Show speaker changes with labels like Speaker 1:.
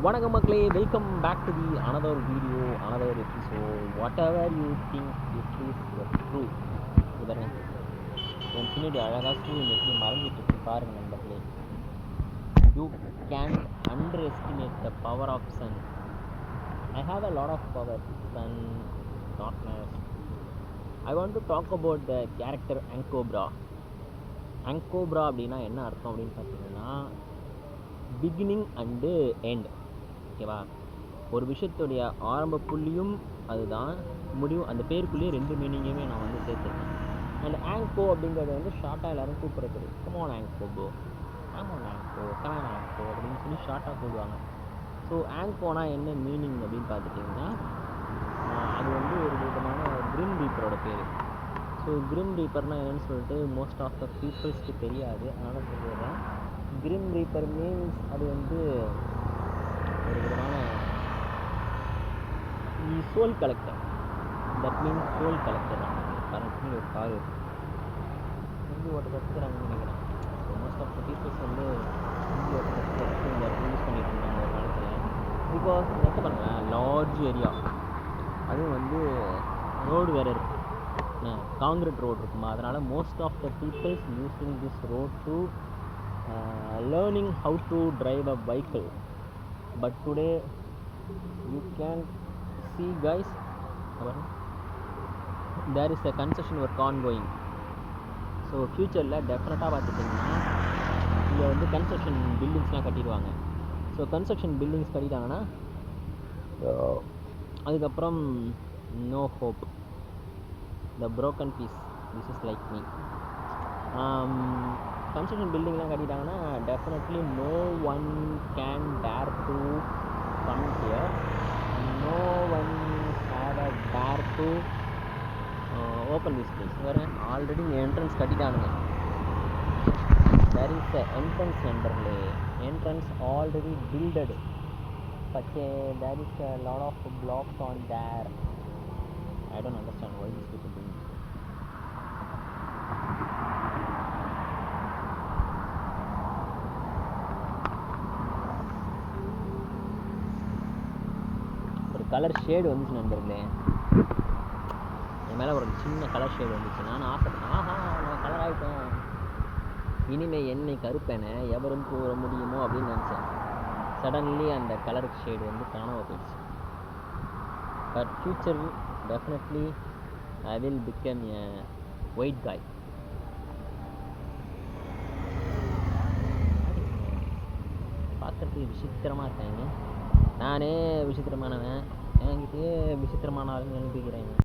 Speaker 1: வணக்கம் மக்களே, welcome back to the another video, another episode. Whatever you think it is true. இது பாருங்க, என் பின்னாடி அழகாக சூரியன் எப்படி மறைஞ்சிட்டு இருக்கு பாருங்க நண்பர்களே. You can underestimate the power of sun. I have a lot of power. Sun, darkness. I want to talk about the character ஆங்கோப்ரா. ஆங்கோப்ரா அப்படின்னா என்ன அர்த்தம் அப்படின்னு பார்த்தீங்கன்னா, பிகினிங் அண்டு எண்ட். ஓகேவா? ஒரு விஷயத்துடைய ஆரம்ப புள்ளியும் அதுதான், முடியும். அந்த பேருக்குள்ளேயே ரெண்டு மீனிங்குமே நான் வந்து சேர்த்துருக்கேன். அண்ட் ஆங்கோ அப்படிங்கிறது வந்து ஷார்ட்டாக எல்லோரும் கூப்பிட்றது. கமான் ஆங்கோ ப்ரோ, கமான் ஆங்கோ, கமான் ஆங்கோ அப்படின்னு சொல்லி ஷார்ட்டாக கூடுவாங்க. ஸோ ஆங்கோனா என்ன மீனிங் அப்படின்னு பார்த்துட்டிங்கன்னா, அது வந்து ஒரு விதமான கிரிம் ரீப்பரோட பேர். ஸோ கிரிம் ரீப்பர்னால் என்னென்னு சொல்லிட்டு மோஸ்ட் ஆஃப் த பீப்புள்ஸ்க்கு தெரியாது. அதனால் சொல்லிடுறேன். கிரிம் ரீப்பர் மீன்ஸ் அது வந்து ஒரு விதமான soul collector. That means soul collector தான். கரண்ட்லி ஒரு கார் ஹிந்தி ஓட்ட கற்றுக்கிறாங்கன்னு நினைக்கிறேன். So most of the peoples வந்து ஹிந்தி ஓட்ட கற்றுக்கிறதுக்கு இந்த யூஸ் பண்ணிட்டு இருந்தாங்க ஒரு காலத்தில். பிகாஸ் என்ன பண்ணுவேன், லார்ஜ் ஏரியா, அதுவும் வந்து ரோடு வேறு இருக்குது, காங்கிரீட் ரோடு இருக்குமா. அதனால் most of the peoples using this road to learning how to drive a vehicle. But today you can see guys, there is a construction work ongoing. So future-ல டெஃபினட்டாக பார்த்துட்டிங்கன்னா இங்கே வந்து கன்ஸ்ட்ரக்ஷன் பில்டிங்ஸ்லாம் கட்டிடுவாங்க. So construction buildings கட்டிட்டாங்கன்னா அதுக்கப்புறம் no hope, the broken piece, this is like me. Construction பில்டிங்லாம் கட்டிட்டாங்கன்னா definitely no one can dare to come here. No one have a dare to open this place. வேறு already entrance கட்டிட்டானுங்க. There is a entrance நண்பர்களே. Entrance already builded, but there is a lot of blocks on there. I don't understand why these people doing this. Colour shade வந்துச்சு நண்பர்களே, என் மேலே ஒரு சின்ன colour shade வந்துச்சு. நான் ஆசைப்பட்டேன், ஆஹா நான் கலர் ஆகிட்டேன், இனிமேல் என்னை கருப்பேனே எவரும் கூற முடியுமோ அப்படின்னு நினச்சேன். சடன்லி அந்த கலர் ஷேடு வந்து காணாமல் போயிடுச்சு. But future definitely I will become a white காய். பார்க்கறதுக்கு விசித்திரமாக இருக்காங்க. நானே விசித்திரமானவன், என்கிட்டயே விசித்திரமான ஆளுங்க அனுப்பிக்கிறேன்.